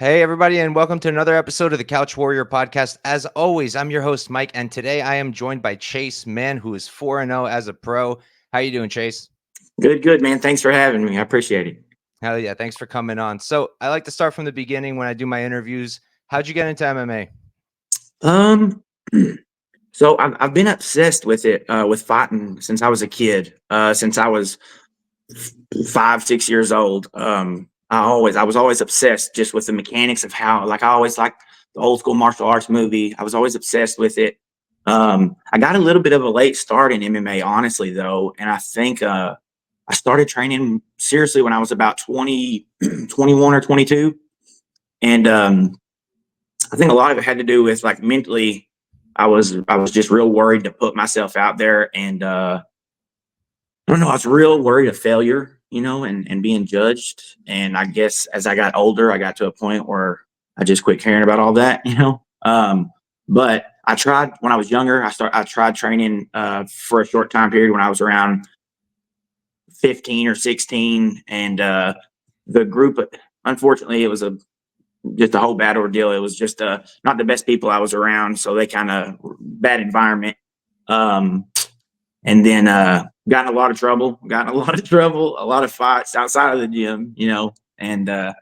Hey, everybody, and welcome to another episode of the Couch Warrior podcast. As always, I'm your host, Mike, and today I am joined by Chase Mann, who is 4-0 as a pro. How you doing, Chase? Good, man. Thanks for having me. I appreciate it. Hell yeah, thanks for coming on. So I like to start from the beginning when I do my interviews. How'd you get into MMA? Um, so I've been obsessed with it, with fighting since I was a kid. Since I was 5, 6 years old. I was always obsessed just with the mechanics of how, like, I always liked the old school martial arts movie. I was always obsessed with it. I got a little bit of a late start in MMA, honestly, though, and I think I started training seriously when I was about 20, 21 or 22, and I think a lot of it had to do with, like, mentally. I was just real worried to put myself out there, and I don't know. I was real worried of failure, and being judged. And I guess as I got older, I got to a point where I just quit caring about all that. But I tried when I was younger. I tried training for a short time period when I was around 15 or 16, and the group. Unfortunately, it was just a whole bad ordeal. It was just not the best people I was around, so they kind of bad environment. Um, and then got in a lot of trouble, a lot of fights outside of the gym. And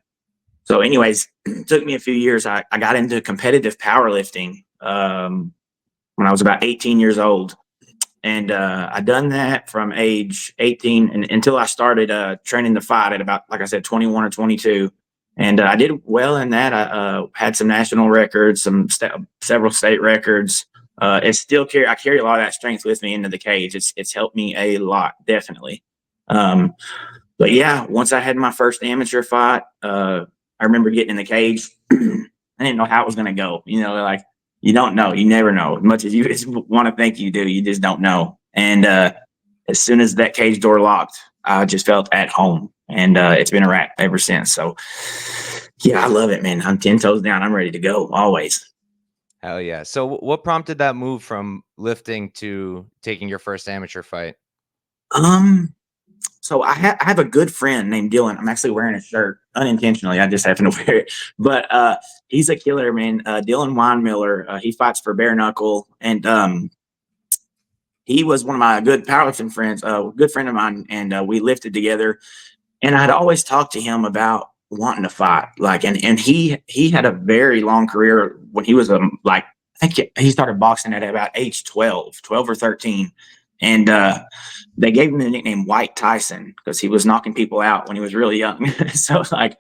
so anyways, it took me a few years. I got into competitive powerlifting when I was about 18 years old. And I done that from age 18 until I started training to fight at about, like I said, 21 or 22. And I did well in that. I had some national records, several state records. I carry a lot of that strength with me into the cage. It's helped me a lot, definitely. Um, but yeah, once I had my first amateur fight, I remember getting in the cage. I didn't know how it was going to go. Like, you don't know, you never know. As much as you just want to think you do, you just don't know. And as soon as that cage door locked, I just felt at home, and it's been a wrap ever since. So yeah, I love it, man. I'm 10 toes down. I'm ready to go always. Hell yeah. So what prompted that move from lifting to taking your first amateur fight? Um, so I have a good friend named Dylan. I'm actually wearing a shirt unintentionally. I just happen to wear it, but he's a killer, man. Dylan Weinmiller. He fights for bare knuckle, and he was one of my good powerlifting friends, a good friend of mine, and we lifted together. And I'd always talked to him about wanting to fight, like, and he had a very long career when he was like, I think he started boxing at about age 12 or 13, and they gave him the nickname White Tyson because he was knocking people out when he was really young. So, like,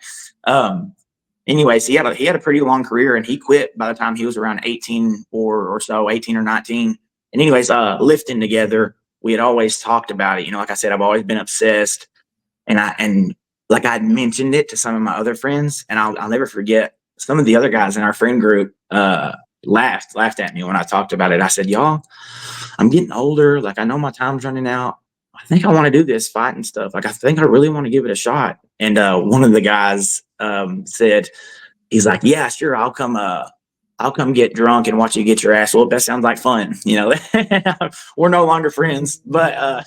anyways, he had a pretty long career, and he quit by the time he was around 18 or so, 18 or 19. And anyways, lifting together, we had always talked about it. Like I said, I've always been obsessed, and like I mentioned it to some of my other friends, and I'll never forget. Some of the other guys in our friend group laughed at me when I talked about it. I said, "Y'all, I'm getting older. Like, I know my time's running out. I think I want to do this fighting stuff. Like, I think I really want to give it a shot." And one of the guys said, he's like, "Yeah, sure, I'll come get drunk and watch you get your ass whooped. That sounds like fun." We're no longer friends, but I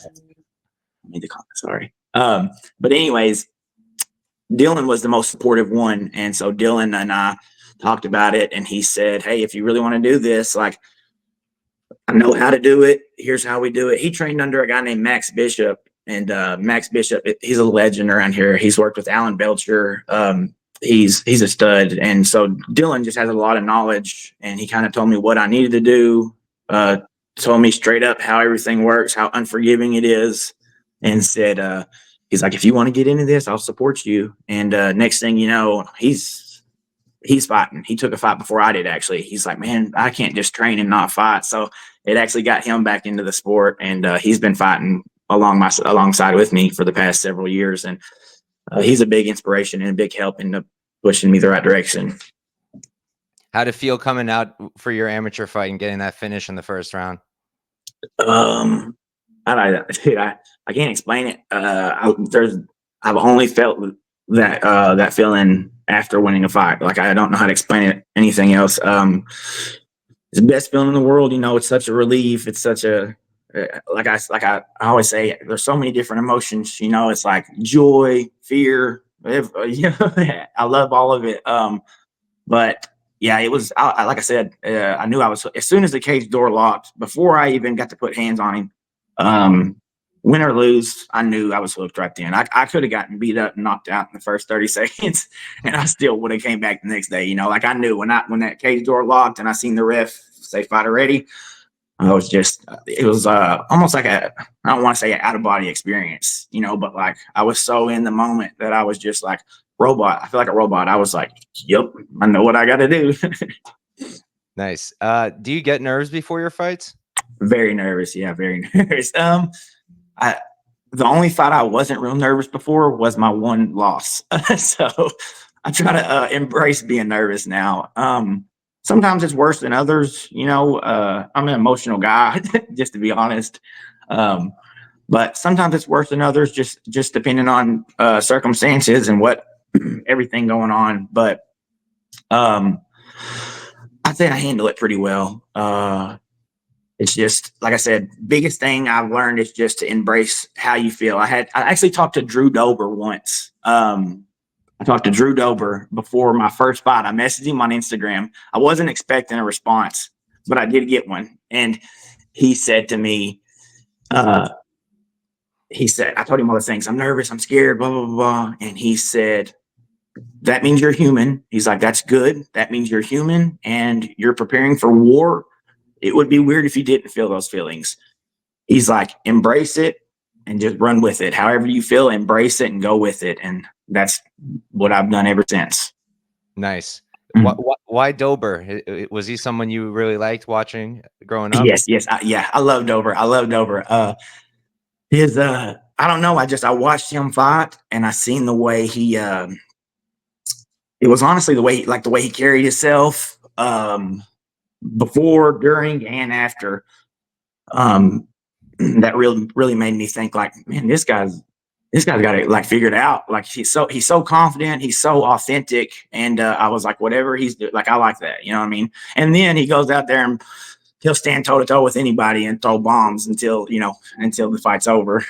made the comment. Sorry. But anyways, Dylan was the most supportive one, and so Dylan and I talked about it, and he said, "Hey, if you really want to do this, like, I know how to do it. Here's how we do it." He trained under a guy named Max Bishop, and Max Bishop, he's a legend around here. He's worked with Alan Belcher. He's a stud, and so Dylan just has a lot of knowledge, and he kind of told me what I needed to do. Told me straight up how everything works, how unforgiving it is, and said, he's like, "If you want to get into this, I'll support you." And next thing you know, he's fighting. He took a fight before I did, actually. He's like, "Man, I can't just train and not fight." So it actually got him back into the sport, and he's been fighting alongside with me for the past several years. And he's a big inspiration and a big help in pushing me the right direction. How'd it feel coming out for your amateur fight and getting that finish in the first round? Um, I can't explain it. I've only felt that feeling after winning a fight. Like, I don't know how to explain it. Anything else? It's the best feeling in the world. It's such a relief. It's such a I always say, there's so many different emotions. It's like joy, fear. I love all of it. But yeah, it was like I said, I knew I was as soon as the cage door locked, before I even got to put hands on him. Win or lose, I knew I was hooked right then. I could have gotten beat up and knocked out in the first 30 seconds, and I still would have came back the next day. Like I knew when that cage door locked and I seen the ref say fighter ready, it was almost like I don't want to say an out of body experience, but like I was so in the moment that I was just like robot. I feel like a robot. I was like, yep, I know what I got to do. Nice. Do you get nerves before your fights? Very nervous. Yeah, very nervous. I The only fight I wasn't real nervous before was my one loss. So I try to embrace being nervous now. Sometimes it's worse than others. I'm an emotional guy, just to be honest. But sometimes it's worse than others, just depending on circumstances and what everything going on. But I'd say I handle it pretty well. It's just like I said, biggest thing I've learned is just to embrace how you feel. I actually talked to Drew Dober once. I talked to Drew Dober before my first fight. I messaged him on Instagram. I wasn't expecting a response, but I did get one. And he said to me, I told him all the things. I'm nervous. I'm scared, blah, blah, blah. And he said, that means you're human. He's like, that's good. That means you're human and you're preparing for war. It would be weird if you didn't feel those feelings. He's like, embrace it and just run with it. However you feel, embrace it and go with it. And that's what I've done ever since. Nice. Mhm. Why Dober? Was he someone you really liked watching growing up? Yes. I love Dober. I don't know. I watched him fight and I seen the way it was honestly the way he carried himself, before, during, and after. That really made me think like, man, this guy's got it like figured out. Like he's so confident, he's so authentic, and I was like, whatever he's doing, like I like that. You know what I mean? And then he goes out there and he'll stand toe to toe with anybody and throw bombs until the fight's over.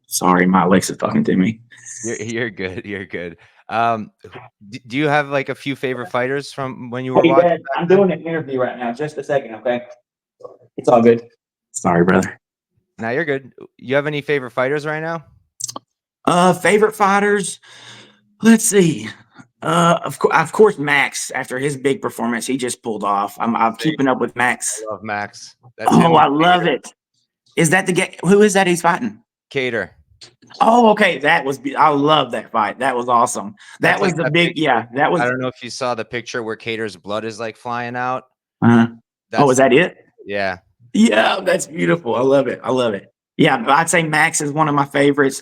Sorry, my Alexa's talking to me. You're good. You're good. Do you have like a few favorite fighters from when you were Hey, watching Dad, back I'm then? doing an interview right now. Just a second, okay? It's all good. Sorry, brother. Now you're good. You have any favorite fighters right now? Favorite fighters. Let's see. Of course, Max. After his big performance, he just pulled off. I'm Same. keeping up with I Max. love Max. That's him Oh, and I love Cater. it. Is that the guy? Who is that he's fighting? Cater. Oh, okay. I love that fight. That was awesome. That That's was like the that big. picture. Yeah, that I was. don't know if you saw the picture where Cater's blood is like flying out. Uh, oh, That's is that it? yeah. Yeah, that's beautiful. I love it. I love it. Yeah, I'd say Max is one of my favorites.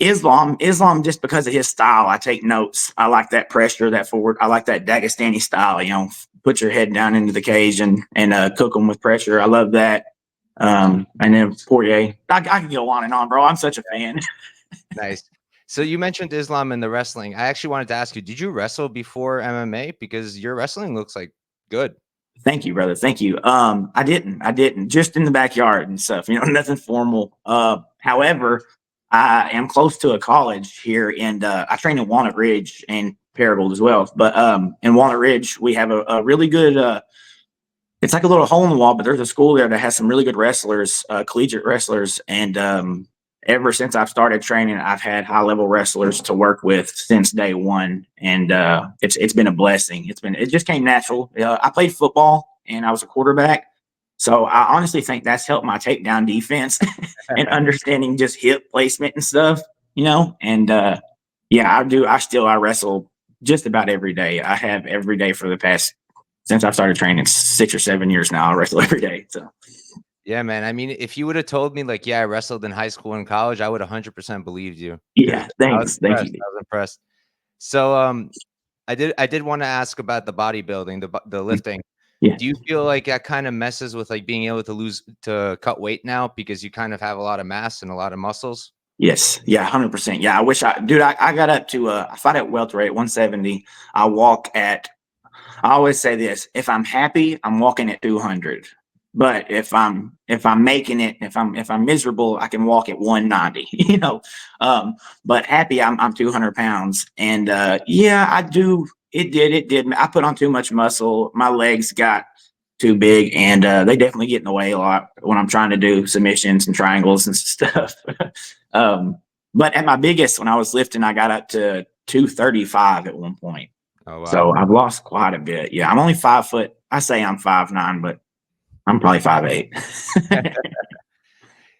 Islam, just because of his style, I take notes. I like that pressure, that forward. I like that Dagestani style. Put your head down into the cage and cook them with pressure. I love that. And then Poirier. I can go on and on, bro. I'm such a fan. Nice. So you mentioned Islam and the wrestling. I actually wanted to ask you, did you wrestle before MMA? Because your wrestling looks like good. Thank you, brother. Thank you. I didn't. Just in the backyard and stuff. Nothing formal. However, I am close to a college here, and I train in Walnut Ridge and Paragould as well. But in Walnut Ridge, we have a really good. It's like a little hole in the wall, but there's a school there that has some really good wrestlers, collegiate wrestlers, and ever since I've started training, I've had high level wrestlers to work with since day one, and it's been a blessing. It just came natural. I played football and I was a quarterback, so I honestly think that's helped my takedown defense and understanding just hip placement and stuff. And yeah, I do. I wrestle just about every day. I have every day for the past since I've started training 6 or 7 years now. I wrestle every day. So Yeah, man. I mean, if you would have told me like, yeah, I wrestled in high school and college, I would 100% believed you because yeah, I was thanks. Thank impressed. you. I was impressed. So, I did want to ask about the bodybuilding, the lifting. Yeah. Do you feel like that kind of messes with like being able to cut weight now because you kind of have a lot of mass and a lot of muscles? Yes. Yeah. 100%. Yeah. I got up to, I fight at welterweight 170. I always say this, if I'm happy, I'm walking at 200. But if I'm making it, if I'm miserable, I can walk at 190, but happy I'm 200 pounds. And yeah, I do. It did. I put on too much muscle. My legs got too big, and they definitely get in the way a lot when I'm trying to do submissions and triangles and stuff. um, but at my biggest, when I was lifting, I got up to 235 at one point. Oh wow. So I've lost quite a bit. Yeah, I'm only 5 foot. I say I'm 5'9", but I'm probably 5'8".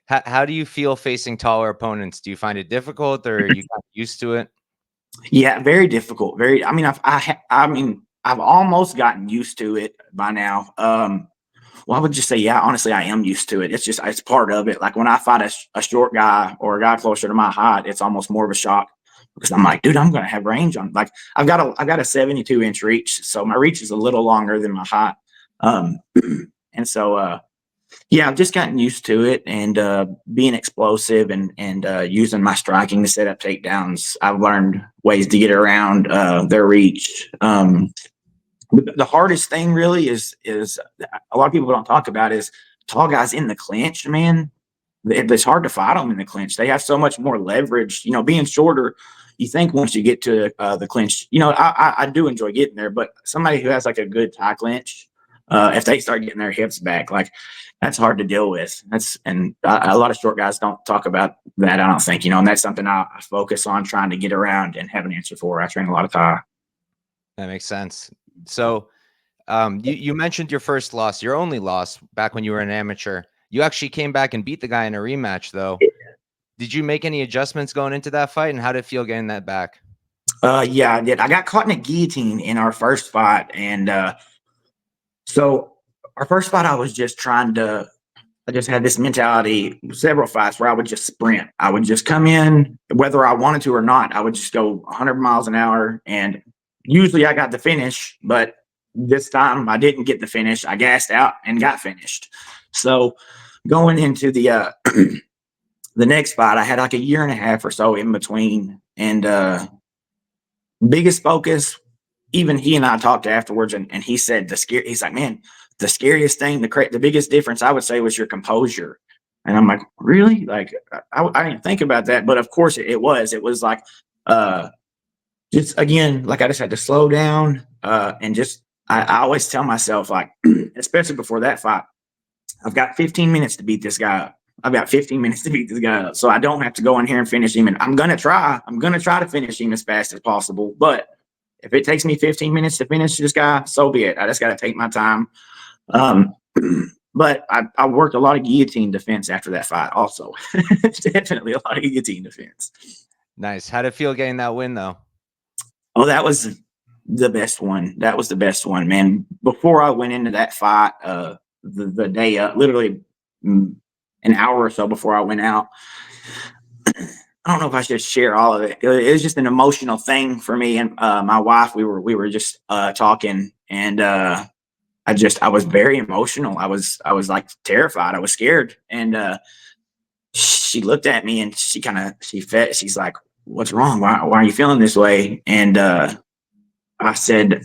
How do you feel facing taller opponents? Do you find it difficult, or are you kind of used to it? Yeah, very difficult. Very. I mean, I've almost gotten used to it by now. Well, I would just say, yeah, honestly, I am used to it. It's part of it. Like when I fight a short guy or a guy closer to my height, it's almost more of a shock because I'm like, dude, I'm gonna have range on. Like I've got a 72-inch reach, so my reach is a little longer than my height. Um, and so yeah, I've just gotten used to it, and being explosive and using my striking to set up takedowns. I've learned ways to get around their reach. The hardest thing really is a lot of people don't talk about is tall guys in the clinch. Man, it's hard to fight them in the clinch. They have so much more leverage. Being shorter, you think once you get to the clinch, I do enjoy getting there, but somebody who has like a good tie clinch, if they start getting their hips back, like that's hard to deal with. A lot of short guys don't talk about that. I don't think, and that's something I focus on trying to get around and have an answer for. I train a lot of tie. That makes sense. So, you mentioned your first loss, your only loss back when you were an amateur. You actually came back and beat the guy in a rematch, though. Did you make any adjustments going into that fight, and how did it feel getting that back? Yeah, I did. I got caught in a guillotine in our first fight, and so our first fight, I just had this mentality, several fights where I would just sprint. I would just come in, whether I wanted to or not. I would just go 100 miles an hour. And usually I got the finish, but this time I didn't get the finish. I gassed out and got finished. So going into the next fight, I had like a year and a half or so in between. And biggest focus, even he and I talked afterwards, and he said he's like, man, the scariest thing, the biggest difference I would say was your composure. And I'm like, really? Like, I didn't think about that, but of course it was like, just again, like I just had to slow down, and just, I always tell myself, like, especially before that fight, I've got 15 minutes to beat this guy up. I've got 15 minutes to beat this guy up. So I don't have to go in here and finish him. And I'm going to try to finish him as fast as possible. But if it takes me 15 minutes to finish this guy, so be it. I just got to take my time. Um, but I worked a lot of guillotine defense after that fight also. Definitely a lot of guillotine defense. Nice. How did it feel getting that win, though? Oh, that was the best one. That was the best one, man. Before I went into that fight, the day, literally an hour or so before I went out, I don't know if I should share all of it. It was just an emotional thing for me and my wife. We were just talking, and I was very emotional. I was like terrified. I was scared, and she looked at me and she's like, "What's wrong? Why are you feeling this way?" And I said,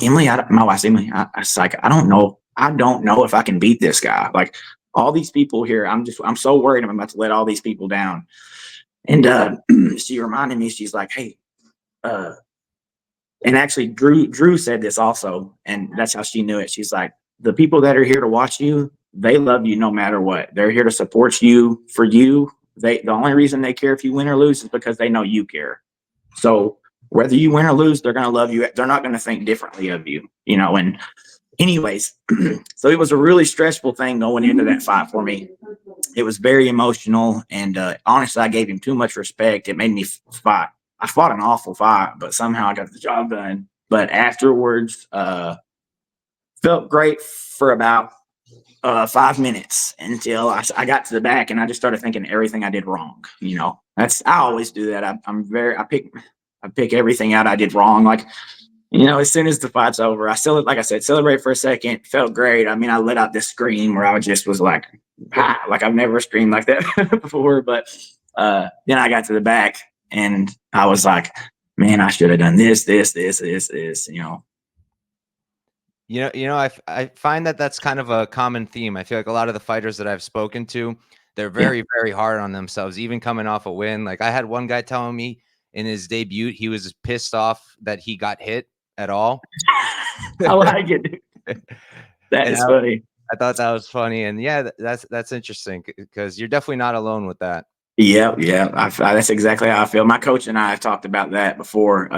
"Emily, my wife's Emily. I was like, I don't know. I don't know if I can beat this guy. Like all these people here, I'm so worried I'm about to let all these people down." And she reminded me, she's like, "Hey," and actually Drew said this also, and that's how she knew it. She's like, "The people that are here to watch you, they love you no matter what. They're here to support you for you. The only reason they care if you win or lose is because they know you care. So whether you win or lose, they're gonna love you. They're not gonna think differently of you, And anyways, so it was a really stressful thing going into that fight for me. It was very emotional, and honestly, I gave him too much respect. It made me fight. I fought an awful fight, but somehow I got the job done. But afterwards, felt great for about 5 minutes until I got to the back, and I just started thinking everything I did wrong. I always do that. I pick everything out I did wrong. Like, as soon as the fight's over, I still, like I said, celebrate for a second. Felt great. I mean, I let out this scream where I just was like, ah, like I've never screamed like that before. But then I got to the back and I was like, man, I should have done this. I find that that's kind of a common theme. I feel like a lot of the fighters that I've spoken to, they're Yeah. very, very hard on themselves, even coming off a win. Like I had one guy telling me in his debut, he was pissed off that he got hit at all. I like it, dude. That And is funny. I thought that was funny. And yeah, that's interesting because you're definitely not alone with that. Yeah, yeah. That's exactly how I feel. My coach and I have talked about that before.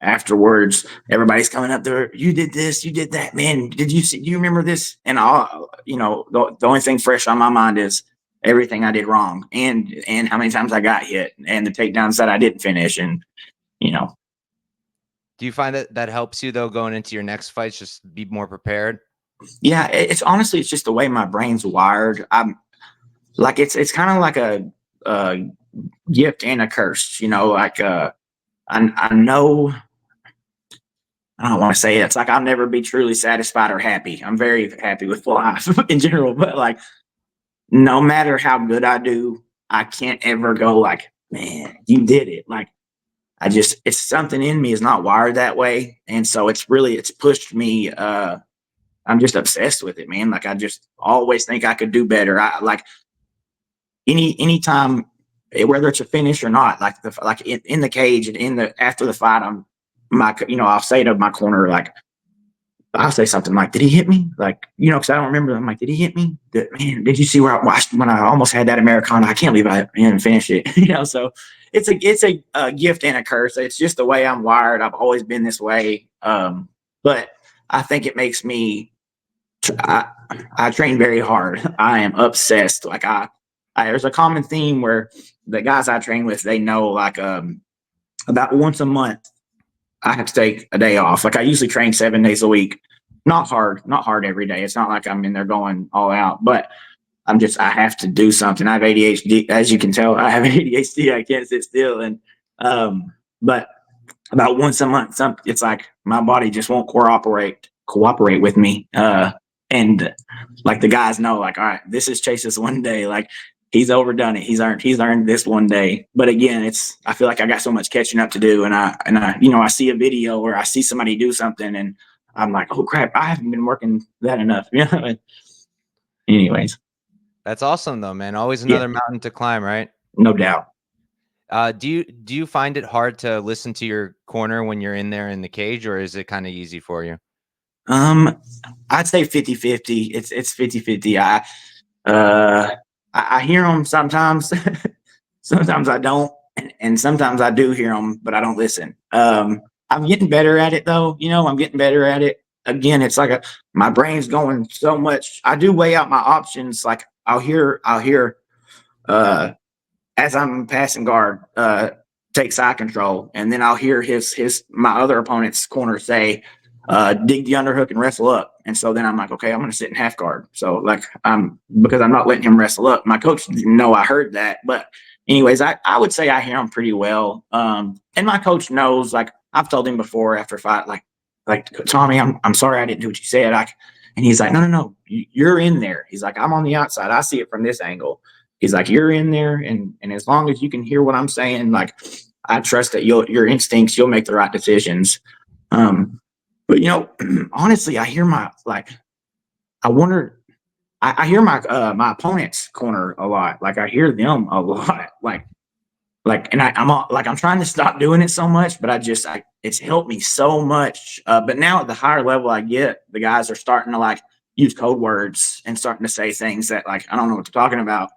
Afterwards, everybody's coming up there. You did this. You did that, man. Did you see? Do you remember this? And the only thing fresh on my mind is everything I did wrong, and how many times I got hit, and the takedowns that I didn't finish, and you know, Do you find that that helps you though going into your next fights, just be more prepared? yeah. It's honestly, it's just the way my brain's wired. I'm like, it's kind of like a gift and a curse. Like I know. I don't want to say it. It's like I'll never be truly satisfied or happy. I'm very happy with life in general, but like no matter how good I do, I can't ever go like, man, you did it. Like it's something in me is not wired that way, and so it's pushed me. I'm just obsessed with it, man. Like I just always think I could do better. I like anytime, whether it's a finish or not, like in the cage and in the after the fight, I'll say to my corner like I'll say something like, "Did he hit me?" Like, because I don't remember. I'm like, "Did he hit me? Man, did you see where I watched when I almost had that Americana? I can't believe I didn't finish it." So it's a gift and a curse. It's just the way I'm wired. I've always been this way. But I think it makes me. I train very hard. I am obsessed. Like there's a common theme where the guys I train with, they know like about once a month I have to take a day off. Like I usually train 7 days a week. Not hard every day. It's not like I'm in there going all out, but I have to do something. I have ADHD, as you can tell. I have ADHD. I can't sit still. And, but about once a month, it's like my body just won't cooperate with me. And like the guys know, like, all right, this is Chase's one day. Like he's overdone it. He's earned this one day. But again, I feel like I got so much catching up to do. And I see a video or I see somebody do something and I'm like, oh crap, I haven't been working that enough. Anyways, That's awesome though, man. Always yeah, another mountain to climb, right? no doubt. Do you find it hard to listen to your corner when you're in there in the cage, or is it kind of easy for you? Um, I'd say 50-50. It's 50-50. Uh, I hear them sometimes. Sometimes I don't, and sometimes I do hear them, but I don't listen. I'm getting better at it though. I'm getting better at it. Again, it's like my brain's going so much. I do weigh out my options. Like I'll hear uh as I'm passing guard, take side control, and then I'll hear my other opponent's corner say, dig the underhook and wrestle up. And so then I'm like, okay, I'm gonna sit in half guard. So like because I'm not letting him wrestle up. My coach didn't know I heard that. But anyways, I would say I hear him pretty well. And my coach knows, like I've told him before after fight, like Tommy, I'm sorry I didn't do what you said. And he's like, no, you're in there. He's like, I'm on the outside. I see it from this angle. He's like, you're in there, and as long as you can hear what I'm saying, like I trust that your instincts, you'll make the right decisions. But honestly, I hear I wonder, I hear my opponent's corner a lot. Like I hear them a lot. And I'm trying to stop doing it so much, but it's helped me so much. But now at the higher level I get, the guys are starting to like use code words and starting to say things that like I don't know what they're talking about.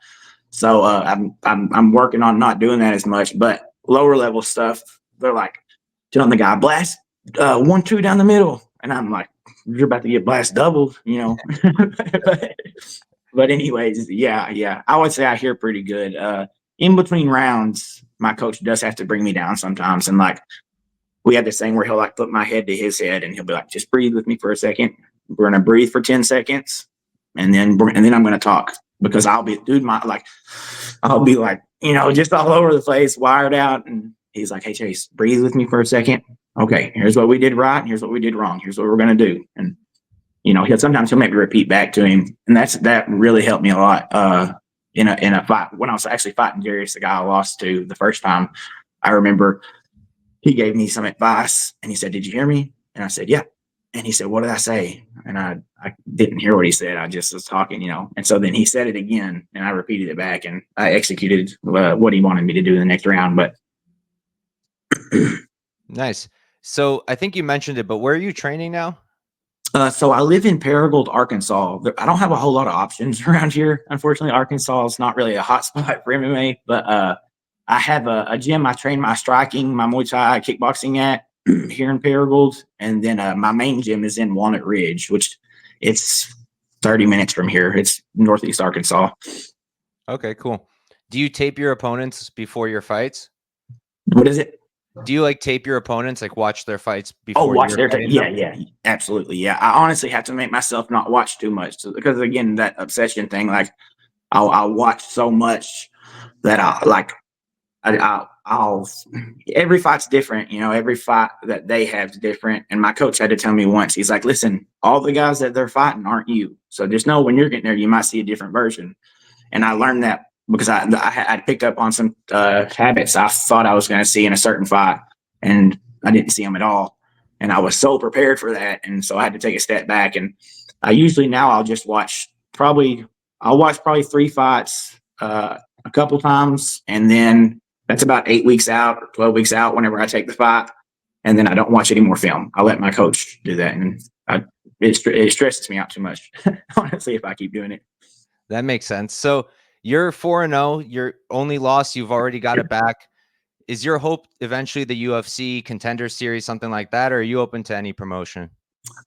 So I'm working on not doing that as much, but lower level stuff, they're like telling the guy blast 1-2 down the middle, and I'm like, you're about to get blast doubled. but anyways, yeah, I would say I hear pretty good. In between rounds, my coach does have to bring me down sometimes, and like we have this thing where he'll like put my head to his head, and he'll be like, just breathe with me for a second. We're gonna breathe for 10 seconds, and then I'm gonna talk because I'll be like, just all over the place, wired out. And he's like, hey, Chase, breathe with me for a second. Okay, here's what we did right. And here's what we did wrong. Here's what we're going to do. And, he'll make me repeat back to him. And that really helped me a lot. In a fight, when I was actually fighting Darius, the guy I lost to the first time, I remember he gave me some advice and he said, did you hear me? And I said, yeah. And he said, "What did I say?" And I didn't hear what he said. I just was talking, And so then he said it again, and I repeated it back, and I executed what he wanted me to do in the next round. But Nice. So I think you mentioned it, but where are you training now? So I live in Paragould, Arkansas. I don't have a whole lot of options around here. Unfortunately, Arkansas is not really a hot spot for MMA, but I have a gym I train my striking, my Muay Thai, kickboxing at here in Paragould, and then my main gym is in Walnut Ridge, which it's 30 minutes from here. It's northeast Arkansas. Okay, cool. Do you tape your opponents before your fights? What is it? Do you like tape your opponents, like watch their fights Oh, before watch you're their fighting yeah, them? yeah, absolutely, yeah. I honestly have to make myself not watch too much because again, that obsession thing, like I'll watch so much that I'll every fight's different, every fight that they have is different. And my coach had to tell me once, he's like, listen, all the guys that they're fighting aren't you. So just know when you're getting there, you might see a different version. And I learned that because I picked up on some habits I thought I was going to see in a certain fight, and I didn't see them at all. And I was so prepared for that. And so I had to take a step back. And I usually now I'll watch probably 3 fights a couple times. And then that's about 8 weeks out or 12 weeks out whenever I take the fight. And then I don't watch any more film. I let my coach do that. And it stresses me out too much, honestly, if I keep doing it. That makes sense. So you're 4-0. Your only loss, you've already got it back. Is your hope eventually the UFC Contender Series, something like that, or are you open to any promotion?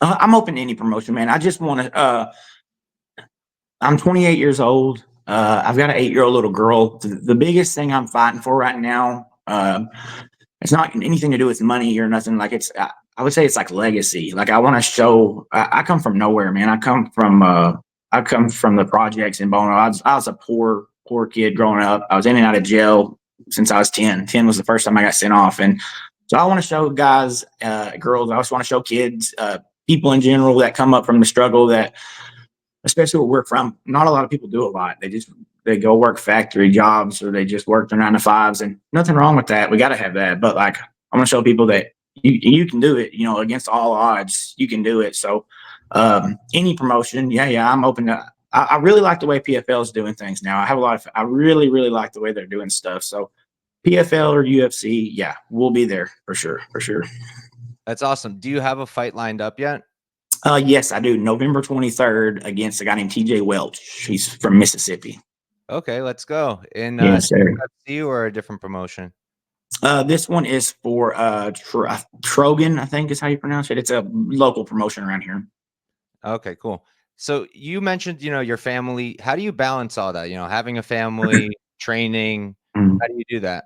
I'm open to any promotion, man. I just want to. I'm 28 years old. I've got an 8-year-old little girl. The biggest thing I'm fighting for right now, it's not anything to do with money or nothing. Like I would say it's like legacy. Like I want to show. I come from nowhere, man. I come from the projects in Bono. I was a poor kid growing up. I was in and out of jail since I was 10. 10 was the first time I got sent off, and so I want to show guys, girls. I also want to show kids, people in general that come up from the struggle that, especially where we're from, not a lot of people do a lot. They go work factory jobs or they just work their 9 to 5s, and nothing wrong with that. We got to have that, but like I want to show people that you can do it. Against all odds, you can do it. So any promotion, yeah, I'm open to. I really like the way PFL is doing things now. I really like the way they're doing stuff. So PFL or UFC, yeah, we'll be there for sure, for sure. That's awesome. Do you have a fight lined up yet? Yes, I do. November 23rd against a guy named TJ Welch. He's from Mississippi. Okay, let's go. In Yes, sir. UFC or a different promotion? This one is for Trogan, I think is how you pronounce it. It's a local promotion around here. Okay, cool. So you mentioned, your family. How do you balance all that? Having a family, training. How do you do that?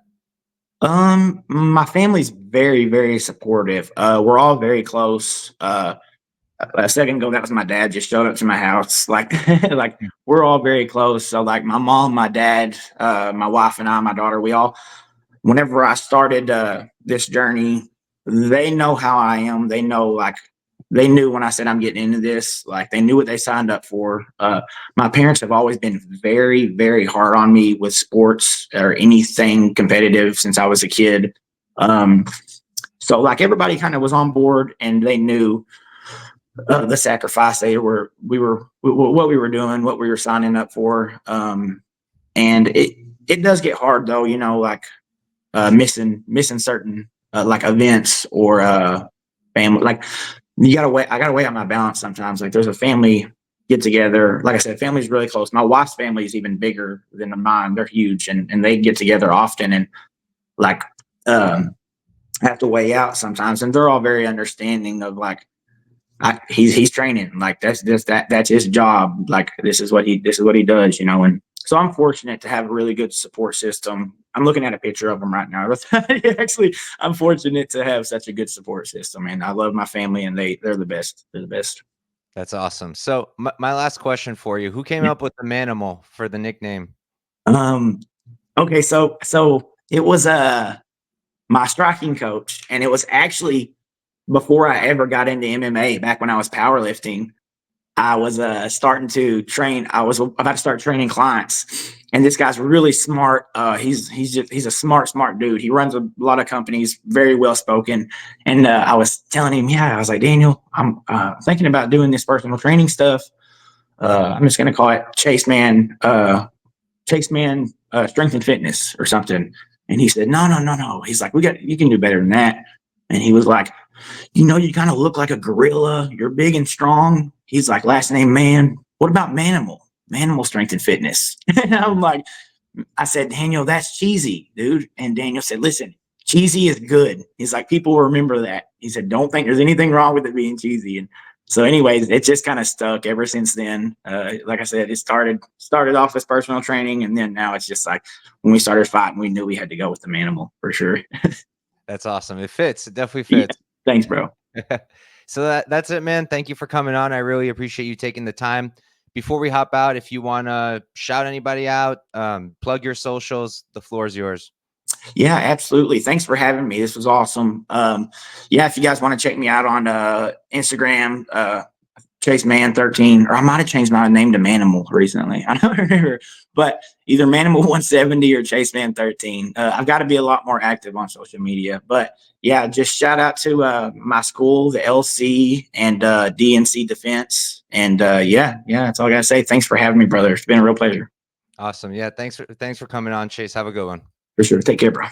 My family's very, very supportive. We're all very close. A second ago, that was my dad just showed up to my house. Like, like we're all very close. So, like, my mom, my dad, my wife, and I, my daughter, we all. Whenever I started this journey, they know how I am. They know, like, they knew when I said I'm getting into this. Like, they knew what they signed up for. My parents have always been very, very hard on me with sports or anything competitive since I was a kid. So, like, everybody kind of was on board, and they knew the sacrifice what we were doing, what we were signing up for. And it does get hard though, like missing certain like events or family. Like I gotta weigh out my balance sometimes. Like there's a family get together. Like I said, family's really close. My wife's family is even bigger than mine. They're huge, and they get together often, and like have to weigh out sometimes. And they're all very understanding of like he's training, like that's his job, like this is what he does, and so I'm fortunate to have a really good support system. I'm looking at a picture of him right now. Actually, I'm fortunate to have such a good support system, and I love my family, and they're the best. They're the best. That's awesome. So my last question for you: who came up with the Manimal for the nickname? um okay, so it was my striking coach, and it was actually before I ever got into MMA, back when I was powerlifting. I was starting to train. I was about to start training clients, and this guy's really smart. He's a smart dude. He runs a lot of companies, very well spoken. And I was telling him, yeah, I was like, Daniel, I'm thinking about doing this personal training stuff. I'm just gonna call it Chase Mann, Strength and Fitness or something. And he said, no. He's like, you can do better than that. And he was like, you kind of look like a gorilla. You're big and strong. He's like, last name Man. What about Manimal? Manimal Strength and Fitness. And I'm like, I said, Daniel, that's cheesy, dude. And Daniel said, listen, cheesy is good. He's like, people will remember that. He said, don't think there's anything wrong with it being cheesy. And so, anyways, it just kind of stuck ever since then. Like I said, it started off as personal training, and then now it's just like when we started fighting, we knew we had to go with the Manimal for sure. That's awesome. It fits. It definitely Yeah. fits. Thanks, bro. So that's it, man. Thank you for coming on. I really appreciate you taking the time. Before we hop out, if you want to shout anybody out, plug your socials, the floor is yours. Yeah, absolutely. Thanks for having me. This was awesome. Yeah, if you guys want to check me out on Instagram, Chase Mann 13, or I might have changed my name to Manimal recently. I don't remember, but either Manimal 170 or Chase Mann 13. I've got to be a lot more active on social media. But yeah, just shout out to my school, the LC and DNC Defense. And yeah, that's all I got to say. Thanks for having me, brother. It's been a real pleasure. Awesome. Yeah. Thanks for coming on, Chase. Have a good one. For sure. Take care, bro.